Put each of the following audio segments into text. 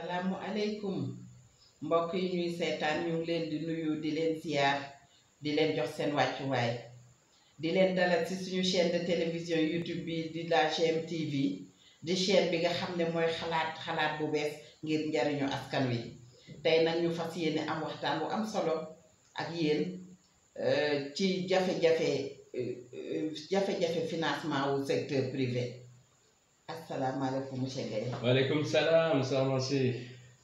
salaamu aleykum mbokk yi ñuy seetaan ñu ngi leen di nuyu di leen ziar di leen jox seen wàccuwaay di leen dalal ci suñu chaîne de télévision YouTube bi di la GMTV di chaîne bi nga xam ne mooy xalaat bu bees ngir njariñu askan wi tey nag ñu fas yéene am waxtaan bu am solo ak yéen ci jafe-jafe financement wu secteur privé. asalaamaaleykum monsieur Guèye. waaleykum salaam soxna si.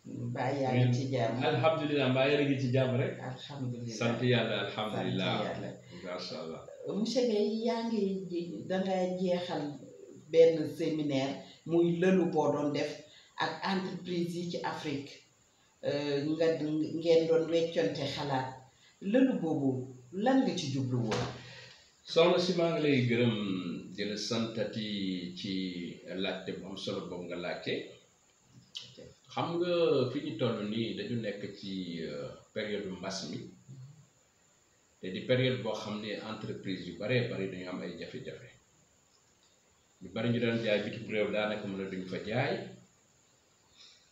mbaa yaa ngi ci jàmm. alhamdulilah mbaa yéen a ngi ci jàmm rek. alhamdulilah sant yàlla alhamdulilah. sant yàlla macha allah. monsieur Guèye yaa ngi danga jeexal benn séminaire muy lëlu boo doon def ak entreprise yi ci Afrique ngeen doon wecconte xalaat lëlu boobu lan nga ci jublu woon. soxna si maa ngi lay gërëm di la santati ci laajte bu am solo boobu nga laajte xam nga fi ñu toll nii dañu nekk ci période mbas mi te di période boo xam ne entreprise yu baree bari dañu am ay jafe-jafe ñu bari ñu daan jaay bitim réew daanaka mënatuñu fa jaay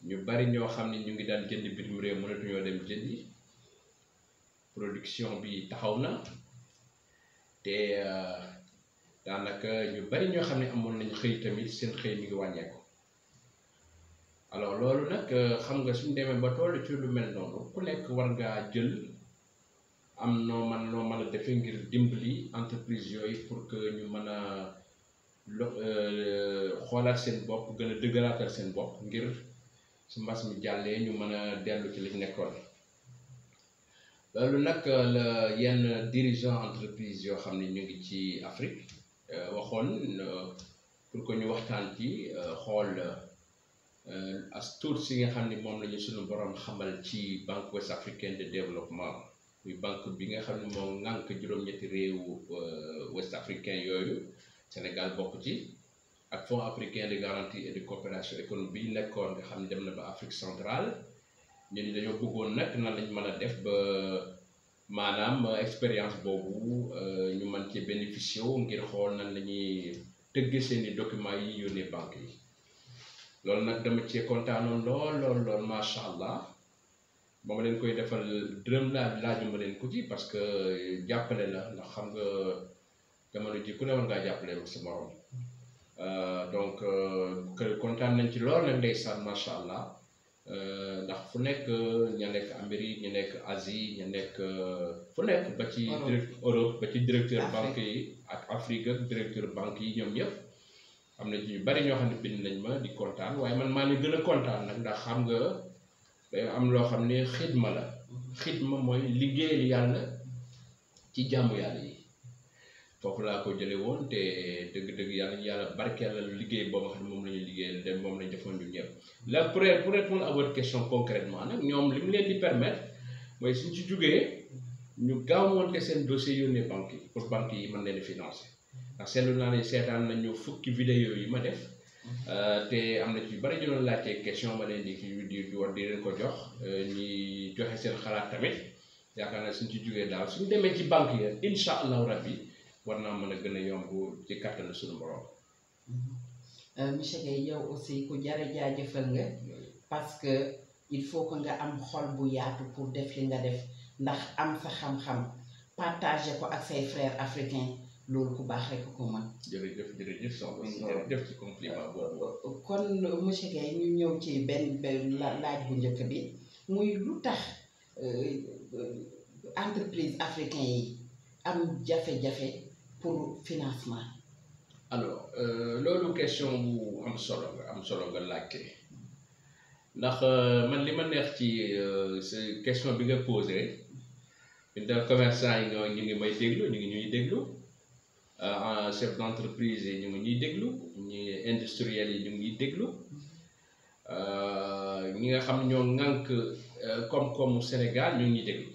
ñu bari ñoo xam ne ñu ngi daan jënd bitim réew mënatuñoo dem jëndi production bi taxaw na te daanaka ñu bari ñoo xam ne amoon nañu xëy tamit seen xëy mi ngi wàññeeku alors loolu nag xam nga suñu demee ba toll ci lu mel noonu ku nekk war ngaa jël am noo mën a defee ngir dimbali entreprise yooyu pour que ñu mën a xoolaat seen bopp gën a dëgëraatal seen bopp ngir su mbas mi jàllee ñu mën a dellu ci liñ nekkoon. loolu nag la yenn dirigeant entreprise yoo xam ne ñu ngi ci Afrique waxoon pour que ñu waxtaan ci xool as tuut si nga xam ne moom la ñu suñu borom xamal ci banque ouest africaine de développement muy banque bi nga xam ne moo ŋànk juróom-ñetti réewu ouest africain yooyu Sénégal bokk ci ak fonds africain de garantie et de coopération économique bi nekkoon nga xam ne dem na ba Afrique centrale. ñu ni dañoo bëggoon nag nan lañ mën a def ba maanaam expérience boobu ñu mën ci bénéficier wu ngir xool nan la ñuy tëgge seeni documents yi yónnee banque yi loolu nag dama cee kontaanoon lool macha allah ba ma leen koy defal dërëm laajuma leen ko ci parce que jàppale la ndax xam nga jamono ji ku ne war ngaa jàppale sa morom donc kontaan nañ ci lool nag ndeysaan macha allah. ndax fu nekk ña nekk Amérique ñu nekk Asie ñu nekk fu nekk ba ci Europe ba ci directeur banque yi ak Afrique ak directeur banque yi ñoom ñëpp am na ci ñu bari ñoo xam ne bind nañ ma di kontaan waaye man maa ngi gën a kontaan nag ndax xam nga day am loo xam ne xidma la xidma mooy liggéeyal yàlla ci jàmmu yàlla yi foofu laa ko jële woon te dëgg-dëgg yàlla barkeelal liggéey boobu nga xam ne moom la ñuy liggéeyal de moom lañ defoon ñu ñëpp là pour répondre à votre question concrètement nag ñoom li mu leen di permettre mooy suñ ci jugee ñu gaaw monter seen dossier yónnee banque yi pour banque yi mën leen financer ndax seetlu naa ne seetaan nañu fukki vidéo yi ma def te am na ci bari ñu doon laajtee question ma leen di leen ko jox ñi joxe seen xalaat tamit yaakaar naa suñ ci jugee daal suñ demee ci banque yi incha allahu rabbi war naa mën a gën a yomb ci kàttanu suñu borom. monsieur Guèye yow aussi ku jare jaajëfal nga parce que il faut que nga am xol bu yaatu pour def li nga def ndax am sa xam-xam partager ko ak say frères africains loolu ku baax rek ko mën. jërëjëf soxna si jërëjëf ci compliment boobu. kon monsieur Guèye ñu ñëw ci benn laaj bu njëkk bi muy lu tax entreprise africain yi am jafe-jafe pour financement. alors loolu question bu am solo nga laajte ndax man li ma neex ci question bi nga posé ñun commerçant yi ñu ngi may déglu ñu ngi ñuy déglu chef d'entreprise yi ñu ngi ñuy déglu ñi industriels yi ñu ngi ñuy déglu ñi nga xam ñoo ŋànk koom-koomu Sénégal ñu ngi ñuy déglu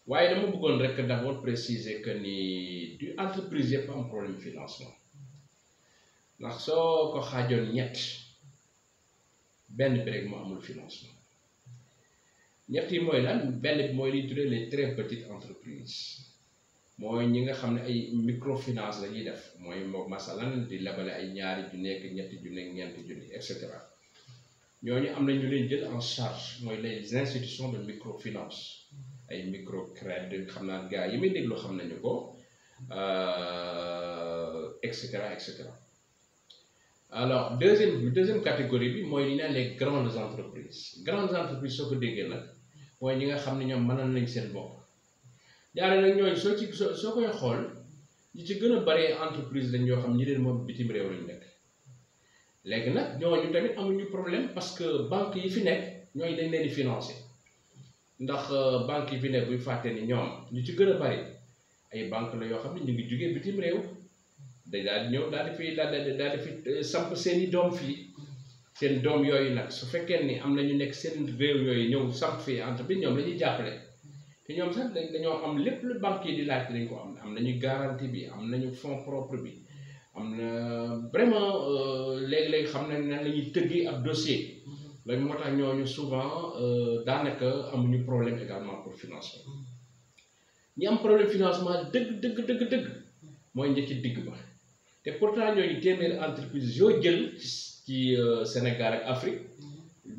waaye dama bëggoon rek d'abord préciser que ni du entreprise yëpp am problème financement ndax soo ko xaajoon ñett benn bi rek moo amul financement ñett yi mooy lan benn bi mooy li tuddee les très petites entreprises mooy ñi nga xam ne ay microfinance la ñuy def mooy masalan di lebale ay ñaari junni ak ñetti junni ak ñeenti junni et cetera ñooñu am na ñu leen jël en charge mooy les institutions de microfinance ay microcrédit xam naa gars yi may déglu xam nañu ko et cetera et cetera. Alors deuxième catégorie bi mooy li ñu naan les grandes entreprises soo ko déggee nag mooy ñi nga xam ne ñoom mënal nañ seen bopp jaaree nag ñooñu soo koy xool ñi ci gën a bari entreprise lañ yoo xam ñi leen moom bitim réew lañu nekk léegi nag ñooñu tamit amuñu problème parce que banque yi fi nekk ñooñu dañ leen di financer ndax banque yi fi nekk buy fàtte ni ñoom ñu ci gën a bari ay banque la yoo xam ne ñu ngi jugee bitim réew day daal di ñëw daal di fi samp seen i doom fii seen doom yooyu nag su fekkee ni am na ñu nekk seen réew yooyu ñëw samp fii entreprise ñoom la ñuy jàppale te ñoom sax dañoo am lépp lu banque yi di laaj dañ ko am nañu garantie bi am nañu fonds propre bi am na vraiment léegi-léegi xam nañ ne la ñuy tëggi ab dossier loolu moo tax ñooñu souvent daanaka amuñu problème également pour financement ñi am problème financement dëgg mooy njëkk digg ba te pourtant ñooñu téeméeri entreprise yoo jël ci Sénégal ak Afrique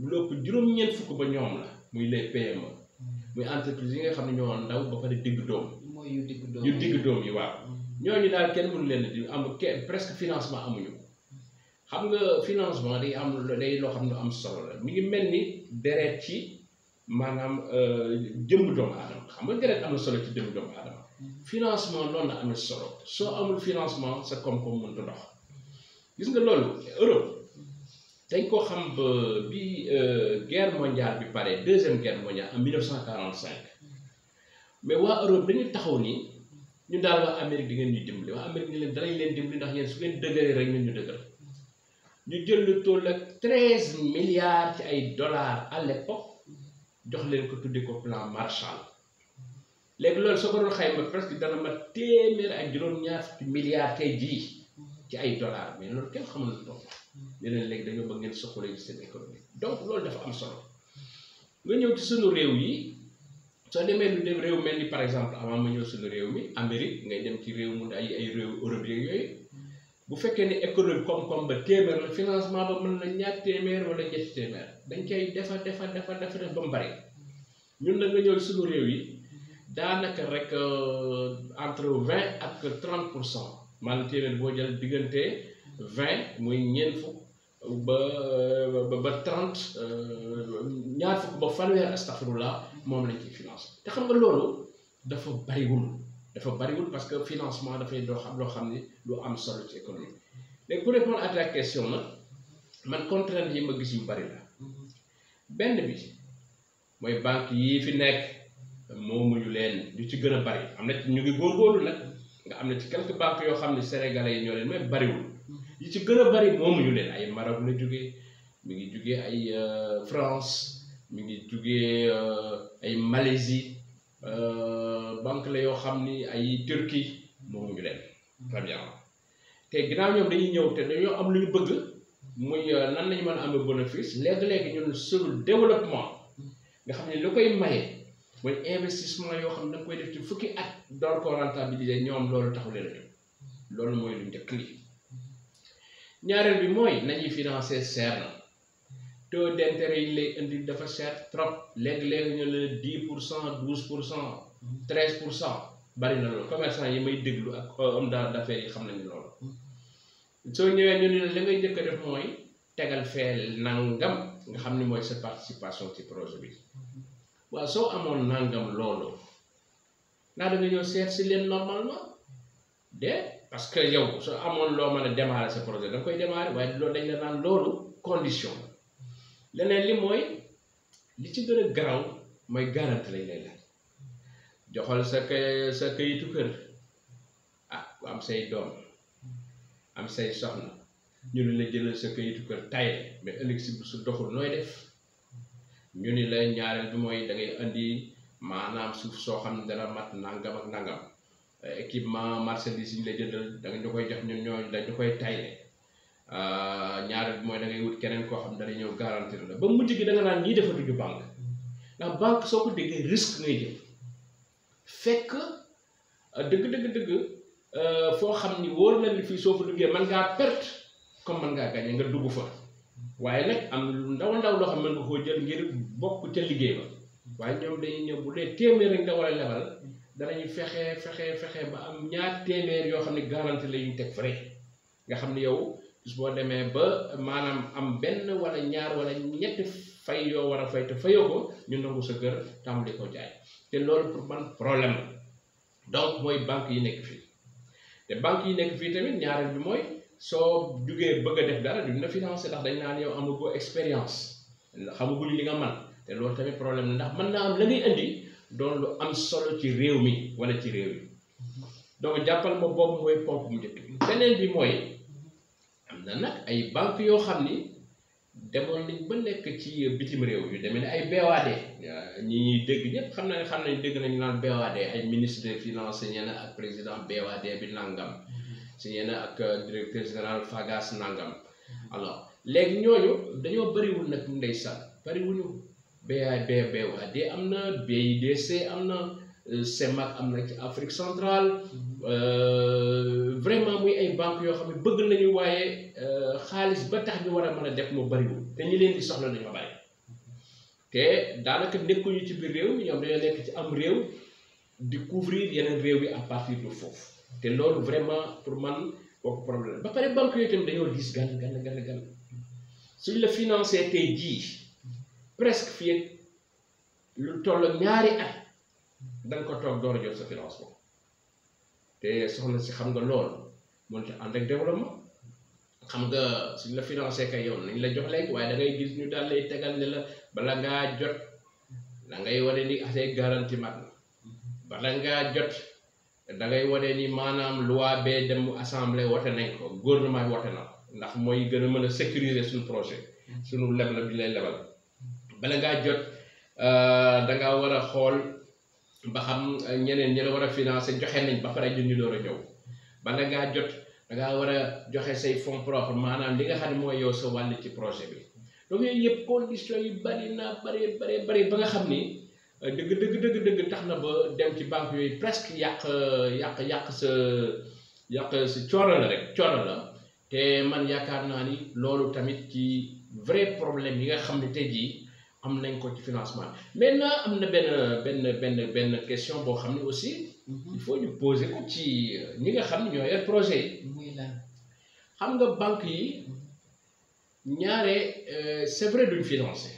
lu ëpp juróom-ñeent fukk ba ñoom la muy les PME muy entreprise yi nga xam ne ñoo ndaw ba pare digg doom mooy yu digg doom yi waaw ñooñu daal kenn mënu leen di am presque financement amuñu xam nga financement day loo xam ne am solo la mi ngi mel ni deret ci maanaam jëmm doomu aadama xam nga deret am na solo ci jëmm doomu aadama financement noonu la amee solo soo amul financement sa koom-koom mënut a dox gis nga loolu Europe dañ ko xam ba bi guerre mondiale bi pare deuxième guerre mondiale en 1945 mais waa Europe dañu taxaw ni ñu daal waa Amérique di ngeen ñu dimbali waa Amérique ni leen danañ leen dimbali ndax yéen su ngeen dëgëree rek ñun ñu dëgër ñu jël lu toll ak 13 milliards ci ay dollars à l'époque jox leen ko tuddi ko plan Marshall léegi loolu soo ko doon xayma presque dana ma téeméer ak juróom-ñaar fukki milliards tey jii ci ay dollars mais loolu kenn xamul lu toll leneen léegi dañoo bëgg ngeen soxla ci seen économie donc loolu dafa am solo nga ñëw ci sunu réew yi soo demee lu dem réew mel ni par exemple avant ma ñëw sunu réew mi Amérique ngay dem ci réew mu ay réew Europe yooyu bu fekkee ne économie koom-koom ba téeméer la financement ba mën na ñaar téeméer wala ñetti téeméer dañ koy defa ba mu bari ñun nag nga ñëw sunu réew yi daanaka rek entre 20 ak 30% maanaam téeméer boo jël diggante 20 muy ñeent fukk ba 30 ñaar fukk ba fanweer astafurlah moom lañ ciy financé te xam nga loolu dafa bariwul parce que financement dafay loo xam ni lu am solo ci économie léegi pour répondre à ta question nag man contrainte yi ma gis yu bari la benn bi mooy banque yii fi nekk moomuñu leen ñu ci gën a bari am na ñu ngi góorgóorlu nag nga am na ci quelques banques yoo xam ne sénégalais yi ñoo leen mais bariwul yi ci gën a bari moomuñu leen ay Maroc la jógee mi ngi jógee ay France mi ngi jógee ay Malaisie banque la yoo xam ni ay Turquie moomuñu leen très bien te ginnaaw ñoom dañuy ñëw te dañoo am lu ñu bëgg muy nan lañu mën a amee bénéfice léegi-léegi ñun sur développement nga xam ne lu koy maye mooy investissement yoo xam ne danga koy def ci fukki at door ko rentabiliser ñoom loolu taxu leen a jóg loolu mooy lu njëkk li ñaareel bi mooy nañuy financer seer na taux d'intérêt yi lay indi dafa seer trop léegi-léegi ñu la 10% 12% 13% bari na loolu commerçant yi may déglu ak homme d'affaires yi xam nañu loolu soo ñëwee ñu ne la ngay njëkk a def mooy tegal fee nangam nga xam ni mooy sa participation ci projet bi waaw soo amoon nangam loolu ndax da nga ñëw seet si leen normalement parce que yow soo amoon loo mën a démarrer sa projet da nga koy démarrer waaye loolu dañ la naan loolu condition la leneen li mooy li ci gën a garaw mooy garantie lañ lay laaj joxal sa kayitu kër ku am say doom am say soxna ñu ne la jëlal sa kayitu kër tayle mais ëllëg si su doxul nooy def ñu ni la ñaareel bi mooy da ngay andi maanaam suuf soo xam ne dana mat nangam ak nangam équipement marchandise yi ñu la jëndal da nga ñu koy jox ñun ñooñu dañu koy tayle ñaareel bi mooy da ngay wut keneen koo xam ne dana ñëw garantir la ba mujj gi da nga naan ñii defatuñu banque ndax banque soo ko déggee risque ngay jël fekk dëgg foo xam ni wóor na ni fii soo fa duggee mën ngaa perte comme mën ngaa gagné nga dugg fa waaye nag am lu ndaw ndaw loo xam ne nga koo jël ngir bokk ca liggéey ba waaye ñoom dañuy ñëw bu dee téeméer rek nga war a lebal danañu fexe ba am ñaar téeméer yoo xam ne garantie la ñu teg frais nga xam ne yow bis boo demee ba maanaam am benn wala ñaar wala ñetti fay yoo war a fay te fayoo ko ñu nangu sa kër tàmbali ko jaay te loolu pour man problème la donc mooy banque yi nekk fii te banque yi nekk fii tamit ñaareel bi mooy soo jugee bëgg a def dara duñ la financer ndax dañ naan yow amagoo expérience xamaguñu li nga man te loolu tamit problème la ndax mën naa am la ngay indi doon lu am solo ci réew mi wala ci réew yi donc jàppal ma boobu mooy ponk mu njëkk bi beneen bi mooy am na nag ay banque yoo xam ni demoon nañ ba nekk ci bitim réew yu demee ne ay BOAD ñi ñuy dégg ñëpp xam nañ dégg nañu naan BOAD ay ministre des finances ñenn ak président BOAD bi nangam si ñenn ak directeur général Fagas nangam alors léegi ñooñu dañoo bëriwul nag ndeysaan bëriwuñu BOAD am na BIDC am na CEMAC am na ci Afrique centrale vraiment muy ay banques yoo xam ne bëgg nañu waaye xaalis ba tax ñu war a mën a def moo bëriwul te ñi leen di soxla dañoo bëri te daanaka nekkuñu ci biir réew ñoom dañoo nekk ci am réew di couvrir yeneen réew yi à partir de foofu te loolu vraiment pour man kooku problème ba pare banques yooyu tamit dañoo gis gan suñ la financé tey jii presque fii lu toll ñaari at danga ko toog door a jot sa financement te soxna si xam nga loolu mënut a ànd ak développement xam nga suñ la financé kay yow nañ la jox léegi waaye da ngay gis ñu daal lay tegal ne la bala ngaa jot da ngay wane ni assez garantie mat na bala ngaa jot da ngay wane ni maanaam loi bee dem assemblée wote nañ ko gouvernement bi wote na ko ndax mooy gën a mën a sécuriser suñu projet suñu leb la bi lay lebal bala ngaa jot da ngaa war a xool ba xam ñeneen ñi la war a financer joxe nañ ba pare ñun ñu door a ñëw bala ngaa jot da ngaa war a joxe say fonds propres maanaam li nga xam ne mooy yow sa wàll ci projet bi donc yooyu yëpp conditions yi bari ba nga xam ni dëgg tax na ba dem ci banque yooyu presque yàq sa coono la rek coono la te man yaakaar naa ni loolu tamit ci vrai problème yi nga xam ne tey jii am nañ ko ci financement maintenant am na benn question boo xam ne aussi il faut ñu poser ko ci ñi nga xam ne ñoo yor projet yi muy lan xam nga banque yi ñaare c'est vrai duñ financer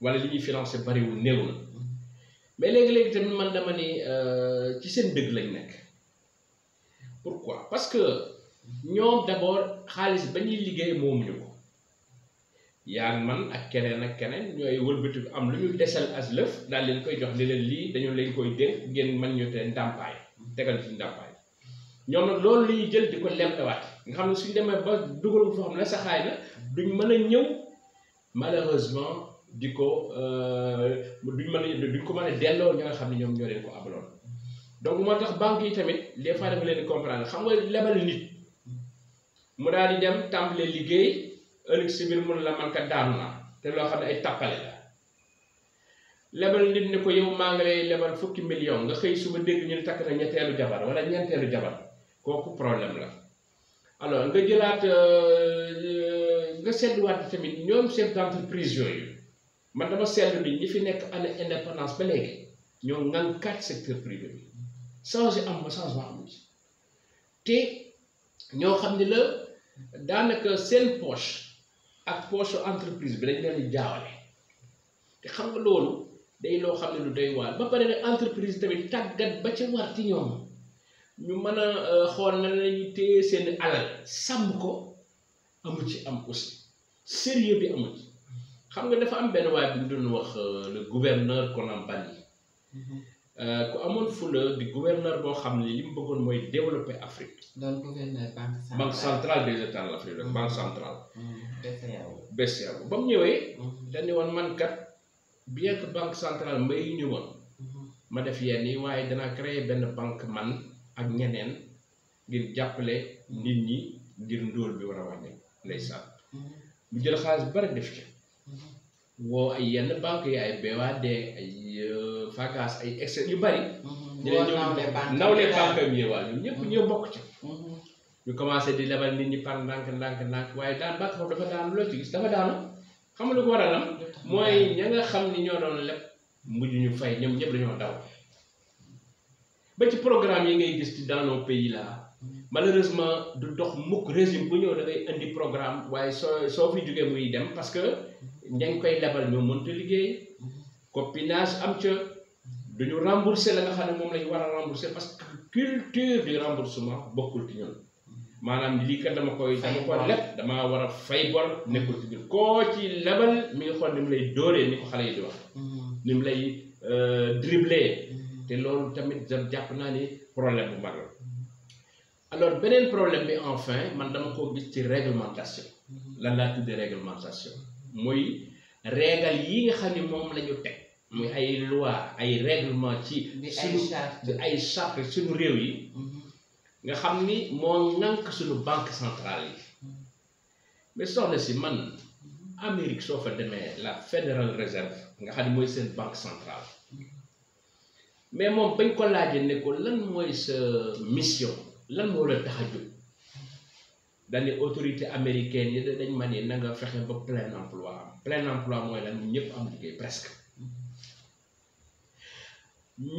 wala li ñuy financer bariwul néew na mais léegi tamit man dama ni ci seen dëgg lañ nekk pourquoi parce que ñoom d'abord xaalis ba ñuy liggéey moomuñu ko yaa man ak keneen ñooy wëlbati am lu ñu desal as lëf daal leen koy jox ni leen lii dañu leen koy dénk ngeen mën ñu te ndàmpaay tegal ci ndàmpaay ñoom nag loolu li ñuy jël di ko lemtewaat nga xam ne suñ demee ba dugal foo xam ne saxaay na duñ mën a ñëw malheureusement di ko duñ ko mën a delloo ñi nga xam ne ñoom ñoo leen ko abaloon donc moo tax banque yi tamit des fois dama leen di comprendre xam nga lebal nit mu daal di dem tàmbalee liggéey ëllëg si biir mun la man ka daanu naa te loo xam ne ay tappale la lebal nit ne ko yow maa ngi lay lebal fukki million nga xëy suba dégg ñu ne takk na ñetteelu jabar wala ñeenteelu jabar kooku problème la alors nga jëlaat nga seetluwaat tamit ñoom chef d'entreprise yooyu man dama seetlu ni ñi fi nekk année indépendance ba léegi ñoo ŋànkaat secteur privé bi changement amu ci te ñoo xam ne la daanaka seen poche ak poche entreprise bi dañ leen di jaawale te xam nga loolu day loo xam ne lu doy waar ba pare nag entreprise tamit tàggat ba ca war ci ñoom ñu mën a xool na lañuy téye seen alal sàmm ko amu ci am aussi sérieux bi amu ci xam nga dafa am benn waay bu ñu doon wax le gouverneur Konampali ku amoon fula di gouverneur boo xam ne li mu bëggoon mooy développer Afrique. doon gouverneur banque centrale des États de l'Afrique rek banque centrale. BCEAO ba mu ñëwee. dañu woon man kat bien que banque centrale mbay ñu woon. ma def yenn yi waaye danaa créer benn banque man ak ñeneen ngir jàppale nit ñi ngir ndóol bi war a wàññi ndeysaan. mu jël xaalis bari def ci. woo ay yenn banque yi ay BOAD ay Fagas ay excès yu bari. ñu ne ñoom nawle banque yi waa ñun ñëpp ñoo bokk ci. ñu commencé di lebal nit ñi par ndànk waaye daan banque foofu dafa daanu loo ci gis dafa daanu xam nga lu ko waralam mooy ña nga xam ni ñoo doon leb mujj ñu fay ñoom ñëpp dañoo daw ba ci programme yi ngay gis ci dans nos pays là malheureusement du dox mukk régime bu ñëw da ngay indi programme waaye soo fi jógee muy dem parce que ña ngi koy lebal ñoo mënta liggéey copinage am ca duñu rembourser la nga xam ne moom lañu war a rembourser parce que culture du remboursement bokkul ci ñun maanaam lii kat dama ko leb damaa war a fay bor nekkul ci ñun koo ci lebal mi ngi xool ni mu lay dóoree ni ko xale yi di wax ni mu lay dribbler te loolu tamit jàpp naa ni problème bu mag la alors beneen problème bi enfin man dama ko gis ci réglementation lan laa tuddee réglementation mooy règle yi nga xam ne moom la ñu teg muy ay loi ay règlement ci suñu ay charte suñu réew yi nga xam ni moo ŋànk suñu banque centrale yi mais soxna si man Amérique soo fa demee la Federal Reserve nga xam ne mooy seen banque centrale mais moom bañ ko laajee ne ko lan mooy sa mission lan moo la tax a jóg dañ ne autorité américaine yi dañ ma ne na nga fexe ba plein emploi mooy lan ñëpp am liggéey presque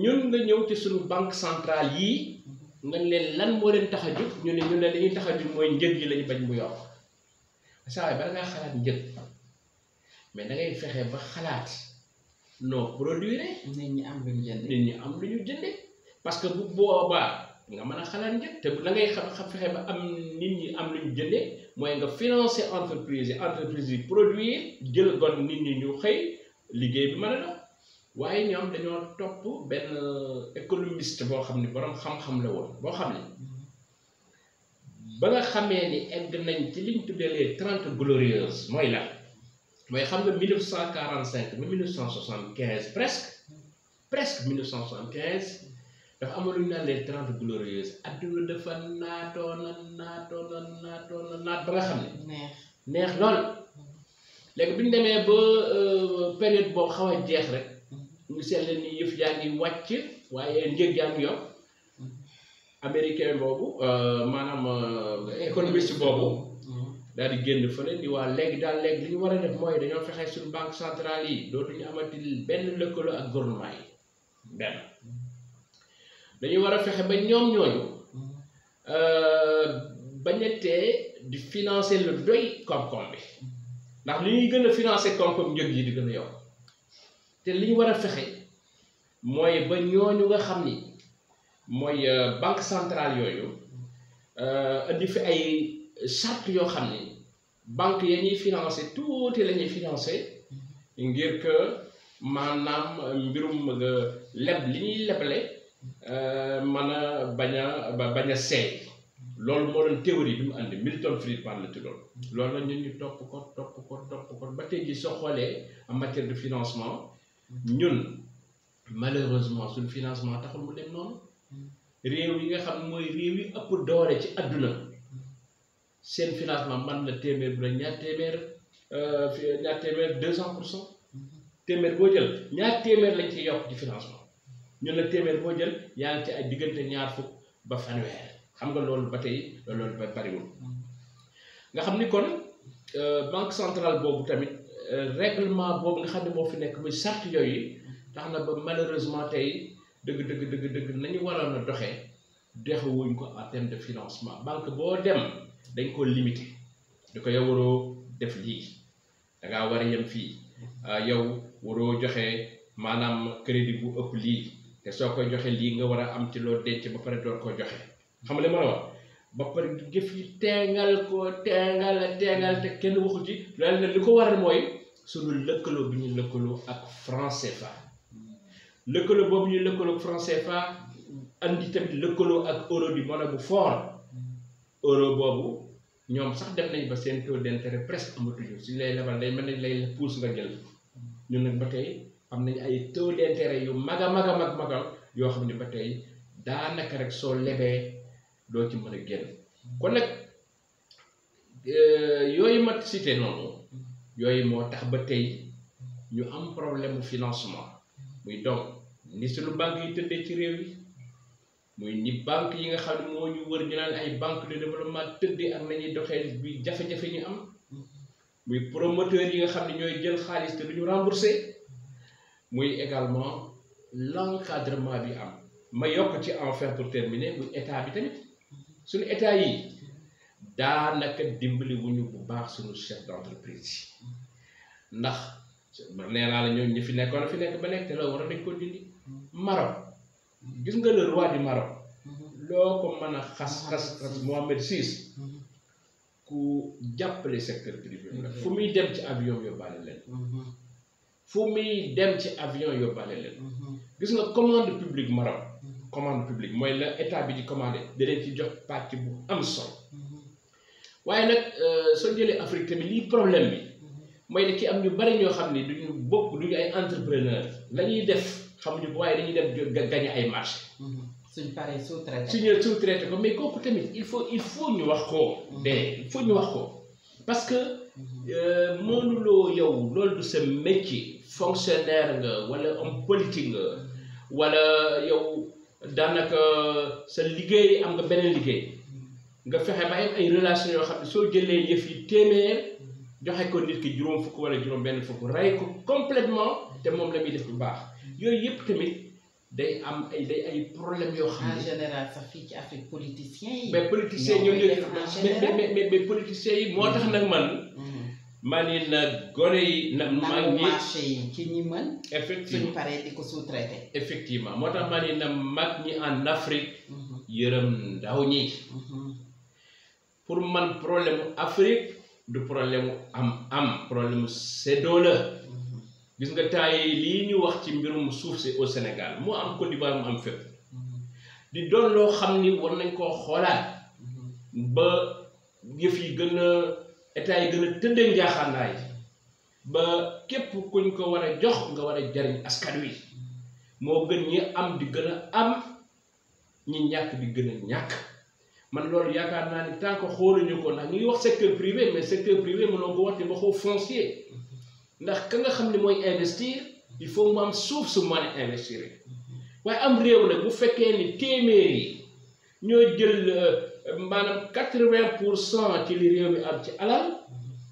ñun nga ñëw ci suñu banque centrale yii nga leen lan moo leen tax a jóg ñu ne ñu ne li ñuy tax a jóg mooy njëg yi lañu bañ mu yokk saa waay bala ngaa xalaat njëg mais da ngay fexe ba xalaat noo produire nit ñi am lu ñu jënd jënde parce que bu boobaa nga mën a xalaat njëg te la ngay xam fexe ba am nit ñi am lu ñu jënde mooy nga financer entreprise yi produire jël gon nit ñi ñu xëy liggéey bi mën a dox waaye ñoom dañoo topp benn économiste boo xam ne borom xam-xam la woon boo xam ne ba nga xamee ni egg nañ ci liñ tuddee les 30 glorieuses mooy lan mooy xam nga 1945 ba 1975 presque 1975 dafa amoon lu ñu naan les 30 glorieuses adduna dafa naat ba nga xam ne neex lool léegi bi ñu demee ba période boobu xaw a jeex rek ñu seetlu ni yëf yaa ngi wàcc waaye njëg yaa ngi yokk américain boobu maanaam économiste boobu daal di génn fële ni waa léegi li ñu war a def mooy dañoo fexe suñu banque centrale yi dootuñu amati benn lëkkaloo ak gouvernement yi benn dañuy war a fexe ba ñoom ñooñu bañatee di financer lu doy koom-koom bi ndax li ñuy gën a financer koom-koom njëg yi di gën a yokk te li ñu war a fexe mooy ba ñooñu nga xam ni mooy banque centrale yooyu indi fi ay charte yoo xam ni banque ya ñuy financer tuuti la ñuy financer ngir que maanaam mbirum leb li ñuy leble mën a bañ a seey loolu moo doon théorie bi mu andi Milton Friedman la tuddoon loolu la ñun ñu topp ko ba tey jii soo xoolee en matière de financement ñun malheureusement suñu financement taxul mu dem noonu réew yi nga xam ne mooy réew yi ëpp doole ci àdduna seen financement man na téeméer bu la ñaar téeméer 200%. téeméer boo jël ñaar téeméer lañ ci yokk ci financement ñun la téeméer boo jël yaa ngi ci ay diggante ñaar fukk ba fanweer xam nga loolu ba tey loolu ba bariwul nga xam ni kon banque centrale boobu tamit règlement boobu nga xam ne moo fi nekk muy charte yooyu tax na ba malheureusement tey dëgg nañu waroon a doxee dexewuñ ko en terme de financement banque boo dem dañ ko limité di ko yow waroo def lii da ngaa war a yem fii yow waroo joxe maanaam crédit bu ëpp lii te soo koy joxe lii nga war a am ci loo denc ba pare door ko joxe xam nga li ma la wax ba pare jëf yi teengal te kenn waxu ci loolu nag li ko waral mooy suñu lëkkaloo bi ñu lëkkaloo ak franc CFA lëkkaloo boobu ñu lëkkaloo ak franc CFA andi tamit lëkkaloo ak euro di monnaie bu fort euro boobu ñoom sax def nañ ba seen taux d'intérêt presque amatuñu suñ lay lebal day mel nañ lay pousse nga jël ñun nag ba tey am nañ ay taux d'intérêt yu magal yoo xam ne ba tey daanaka rek soo lebee doo ci mën a génn kon nag yooyu ma cité noonu yooyu moo tax ba tey ñu am problème financement muy donc ni suñu banque yi tëddee ci réew yi muy ni banque yi nga xam ne moo ñu wër ñu naan ay banque de développement tëddee ak nañuy doxee bi jafe-jafe ñu am muy promoteur yi nga xam ne ñooy jël xaalis te duñu remboursé muy également l'encadrement bi am ma yokk ci enfin pour terminer muy état bi tamit suñu état yi daanaka dimbali wuñu bu baax suñu chef d'entreprise yi ndax nee naa la ñoom ñi fi nekkoon fi nekk ba nekk te la war a dañ ko dindi Maroc gis nga le roi du Maroc loo ko mën a xas Mohammed VI ku jàppale secteur privé la fu muy dem ci avion yóbbaale leen fu muy dem ci avion yóbbaale leen gis nga commande publique Maroc commande publique mooy la état bi di commandé da leen ci jox pàcc bu am solo waaye nag soo jëlee Afrique tamit lii problème bi mooy ne ki am ñu bari ñoo xam ne duñu bokk duñu ay entrepreneur la ñuy def xamuñu ko waaye dañuy dem gagné ay marché suñ paree sous-traité suñu sous-traité ko mais kooku tamit il faut ñu wax ko il faut ñu wax ko parce que mënuloo yow loolu du sa métier fonctionnaire nga wala homme politique nga wala yow daanaka sa liggéey am nga beneen liggéey nga fexe ba am ay relation yoo xam ne soo jëlee yëf yi téeméer joxe ko nit ki juróom fukk wala juróom benn fukk rey ko complètement te moom la muy def bu baax yooyu yëpp tamit day am ay problème yoo xam ne en général sax fii ci Afrique politiciens yi mais politiciens ñoo mais politiciens yi moo tax nag man ni na gone yi na mag ñi marché yi ci ñi mën effectivement suñ paree di ko sous-traité effectivement moo tax man ni na mag ñi en Afrique yërëm ndaw ñi pour man problème Afrique du problème am problème séddoo la gis nga temps yi lii ñu wax ci mbirum suuf si au Sénégal moo am Côte d'Ivoire mu am fépp di doon loo xam ni war nañ koo xoolaat ba yëf yi gën a état yi gën a tëddee njaaxaanaay ba képp kuñ ko war a jox nga war a jariñ askan wi moo gën ñi am di gën a am ñi ñàkk di gën a ñàkk man loolu yaakaar naa ni tant que xooluñu ko ndax ñu ngi wax secteur privé mais secteur privé mënoo ko wax te waxoo foncier ndax ka nga xam ne mooy investir il faut mu am suuf su mën a investir waaye am réew nag bu fekkee ni téeméer yi ñoo jël maanaam 80% ci li réew mi am ci alal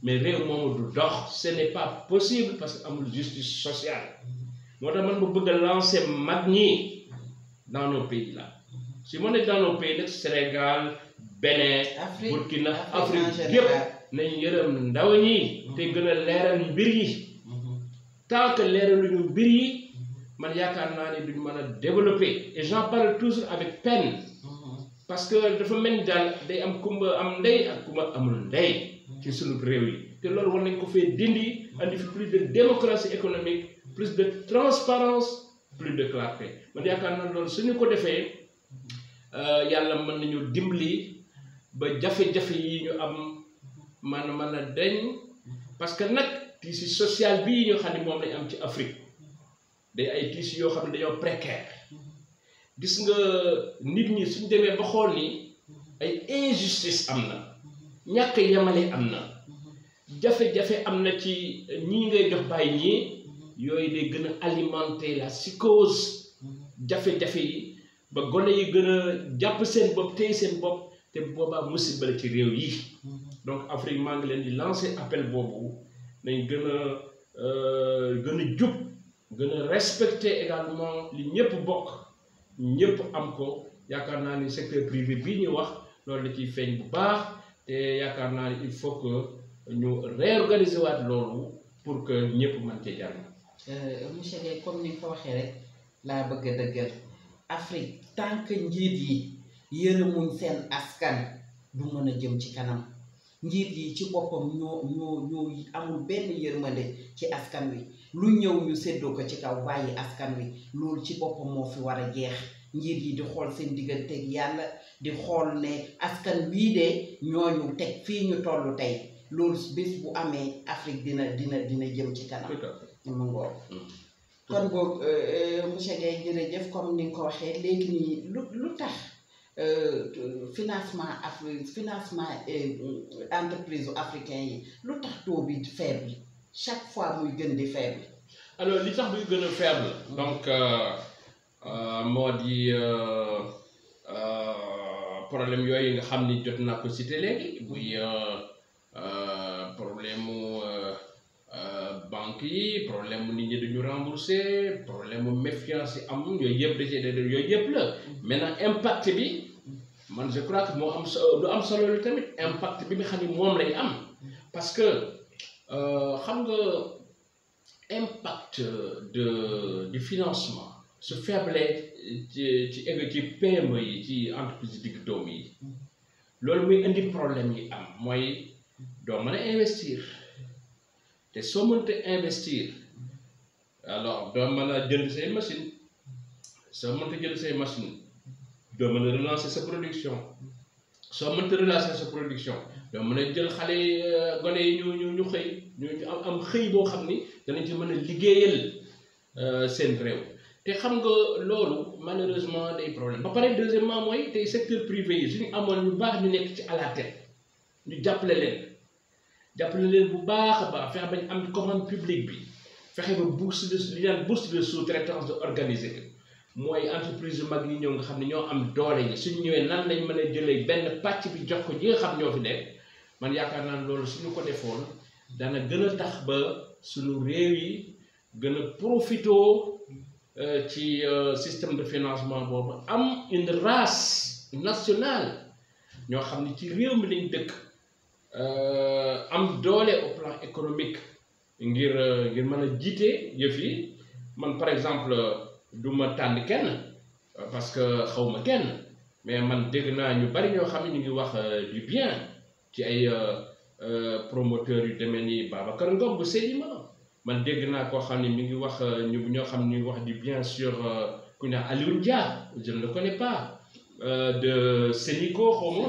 mais réew moomu du dox ce n'est pas possible parce que amul justice sociale moo tax man ma bëgg a lancer mag ñi dans nos pays là si ma ne dans nos pays nag Sénégal Bénin Burkina Afrique yëpp nañ yërëm ndaw ñi te gën a leeral mbir yi tant que leeraluñu mbir yi man yaakaar naa ne duñ mën a développer et j'en parle toujours avec peine parce que dafa mel ni daal day am kumba am ndey ak kumba amul ndey ci sunu réew yi te loolu war nañ ko fee dindi andi fi plus de démocratie économique plus de transparence plus de clarté man yaakaar naa loolu suñu ko defee yàlla mën nañu dimbali ba jafe-jafe yi ñu am mën a deñ parce que nag tissu social bii ñu xam ne moom lañ am ci Afrique day ay tissu yoo xam ne dañoo précaire gis nga nit ñi suñ demee ba xool ni ay injustice am na ñàkk yemale am na jafe-jafe am na ci ñii ngay jox bàyyi ñii yooyu day gën a alimenter la psychose jafe-jafe yi ba gone yi gën a jàpp seen bopp tey seen bopp te boobaa musiba la ci réew yi donc Afrique maa ngi leen di lancer appel boobu nañ gën a jub gën a respecter également li ñëpp bokk ñëpp am ko yaakaar naa ni secteur privé bii ñu wax loolu la ciy feeñ bu baax te yaakaar naa ni il faut que ñu réorganiser waat loolu pour que ñëpp mën cee jariñ. monsieur Guèye comme ni nga ko waxee rek laa bëgg a dëggal Afrique tant que njiit yi yërëmuñ seen askan du mën a jëm ci kanam njiit yi ci boppam ñoo amul benn yërmande ci askan wi lu ñëw ñu séddoo ko ci kaw bàyyi askan wi loolu ci boppam moo fi war a jeex njiit yi di xool seen digganteeg yàlla di xool ne askan wii de ñooñu teg fii ñu toll tey loolu bés bu amee Afrique dina jëm ci kanam. mu ngoor kon boog monsieur Guèye jërëjëf comme ni nga ko waxee léegi nii lu tax financement entreprise africain yi lu tax taux bi faible chaque fois muy gën di faible. alors li tax muy gën a faible donc moo di problème yooyu nga xam ni jot naa ko cité léegi muy problème mu banque yi problème mu nit ñi duñu rembourser problème mu méfiance yi am yooyu yëpp yooyu yëpp la maintenant impact bi man je crois que moo am du am solo lu tamit impact bi nga xam ni moom lañ am parce que xam nga impact du financement su faible ci PME yi ci entreprise digg doom yi loolu muy indi problème yi am mooy doo mën a investir te soo mënta investir alors doo mën a jënd say machine soo mënta jënd say machine doo mën a relancer sa production soo mënta relancer sa production doo mën a jël xale gone yi ñu xëy ñu am xëy boo xam ni danañ ci mën a liggéeyal seen réew te xam nga loolu malheureusement day problème ba pare deuxièmement mooy tey secteur privé yi suñu amoon ñu baax ñu nekk ci à la tête ñu jàppale leen bu baax a baax fexe bañ am commande publique bi fexe ba bourse de sous-traitance de organiser mooy entreprise yu mag yi ñëw nga xam ne ñoo am doole yi suñu ñëwee nan lañ mën a jëlee benn pàcc bi jox ko ñi nga xam ñoo fi nekk man yaakaar naa loolu suñu ko defoon dana gën a tax ba suñu réew yi gën a profitoo ci système de financement boobu am une race nationale ñoo xam ne ci réew mi lañ dëkk am doole au plan économique ngir mën a jiite yëf yi man par exemple du ma tànn kenn parce que xawma kenn mais man dégg naa ñu bari ñoo xam ne ñu ngi wax du bien ci ay promoteurs yu demee ni Babacar Ngom bu Sedima man dégg naa koo xam ne mi ngi wax ñoo xam ne ñu ngi wax du bien sur ku ñu Alioune Dia je ne le connais pas de Sénico xawma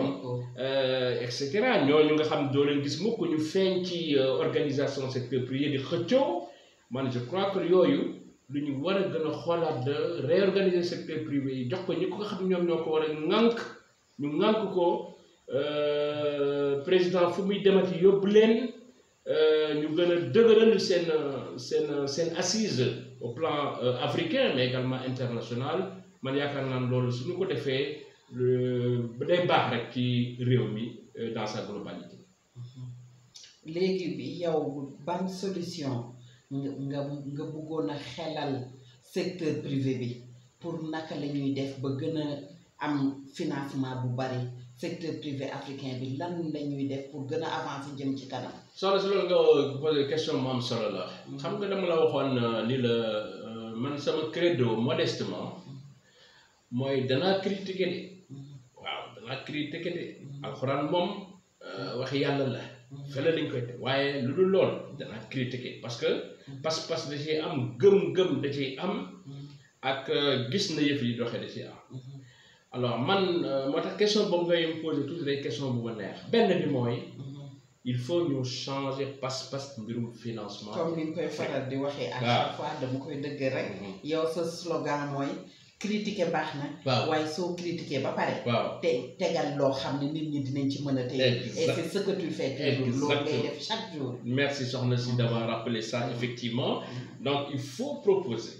et cetera ñooñu nga xam doo leen gis mukk ñu feeñ ci organisation secteur privé di xëccoo man je crois que yooyu lu ñu war a gën a xoolaat de réorganiser secteur privé yi jox ko ñi ko xam ñoom ñoo ko war a ŋànk ñu ŋànk ko président fu muy demati yóbbu leen ñu gën a dëgëral seen assise au plan africain mais également international man yaakaar naa loolu suñu ko defee day baax rek ci réew mi dans sa globalité. léegi bi yow ban solution nga bëggoon a xelal secteur privé bi pour naka la ñuy def ba gën a am financement bu bari secteur privé africain bi lan la ñuy def pour gën a avancer jëm ci kanam. soxna si loolu nga posé question mu am solo la xam nga dama la waxoon ni la man sama credo modestement mooy danaa critiquer de waaw danaa critiquer de alxuraan moom waxi yàlla la fële lañ koy teg waaye lu dul lool danaa critiquer parce que pas-pas da ciy am gëm-gëm da ciy am ak gis na yëf yi doxee da ciy am alors man moo tax question boobu ngay poser toujours day question bu ma neex benn bi mooy il faut ñu changer pas-pas mbirum financement. comme ni nga koy faral di waxee. à chaque fois dama koy dëgg rek. yow sa slogan mooy critiquer baax na. waaw waaye soo critiquer ba pare. waaw te tegal loo xam ne nit ñi dinañ ci mën a tey. et c'est ce que tu fais toujours loolu ngay def chaque jour. merci soxna si d'avoir rappelé ça effectivement donc il faut proposer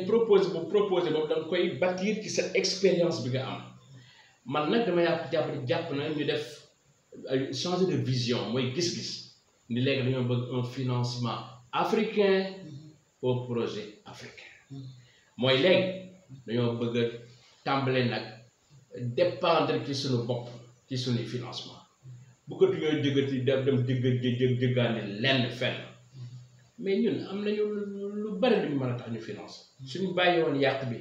proposer boobu da nga koy bâtir ci sa expérience bi nga am man nag dama jàpp na ñu def. changer de vision mooy gis-gis ni léegi dañoo bëgg un financement africain au projet africain mooy léegi dañoo bëgg a tàmbale nag dépendre ci suñu bopp ci suñu financement bëggatu ñooy jëggati dem jëggaani lenn fenn mais ñun am nañu lu bari lu ñu mën a tax ñu finance suñu bàyyi woon yàq bi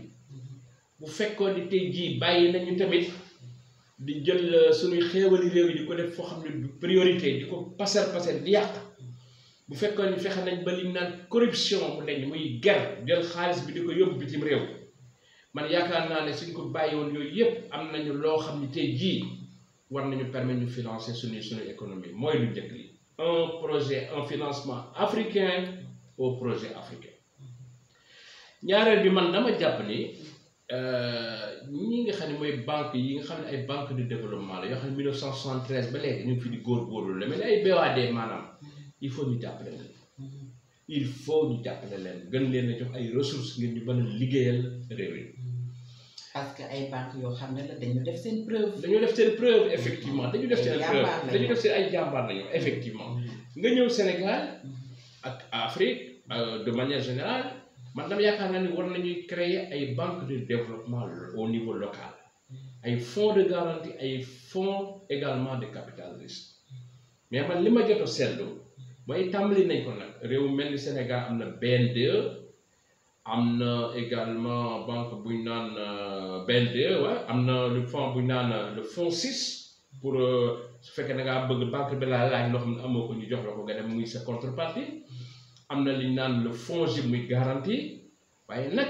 bu fekkoon ni tey jii bàyyi nañu tamit di jël suñuy xéewali réew yi di ko def foo xam ne du priorité di ko passer di yàq bu fekkoon ni fexe nañ ba li ñu naan corruption mu dañ muy ger jël xaalis bi di ko yóbbu bitim réew man yaakaar naa ne suñ ko bàyyi woon yooyu yëpp am nañu loo xam ne tey jii war nañu permettre ñu financer suñu économie mooy lu njëkk li un financement africain au projet africain ñaareel bi man dama jàpp ni ñi nga xam ne mooy banque yi nga xam ne ay banque de développement la yoo xam ne 1973 ba léegi ñu ngi fi di góorgóorlu la mais ay BOAD maanaam il faut ñu jàppale leen gën leen a jox ay ressources ngir ñu mën a liggéeyal réew yi parce que ay banques yoo xam ne la dañu def seen preuve. dañu def seen preuve effectivement dañu def seen preuve dañu def seen ay jàmbaar nañu effectivement nga ñëw Sénégal ak Afrique de manière générale man dama yaakaar naa ni war nañuy créer ay banques de développement au niveau local ay fonds de garantie ay fonds également de capital risque mais man li ma jot a seetlu mooy tàmbali nañ ko nag réew mel ni Sénégal am na BNDE am na également banque bu ñu naan BNDE waaye am na le fonds bu ñu naan le fonds 6 pour su fekkee da ngaa bëgg banque bi laa laaj loo xam ne amoo ko ñu jox la ko nga dem muy sa contrepartie am na li ñu naan le fonds J muy garantie waaye nag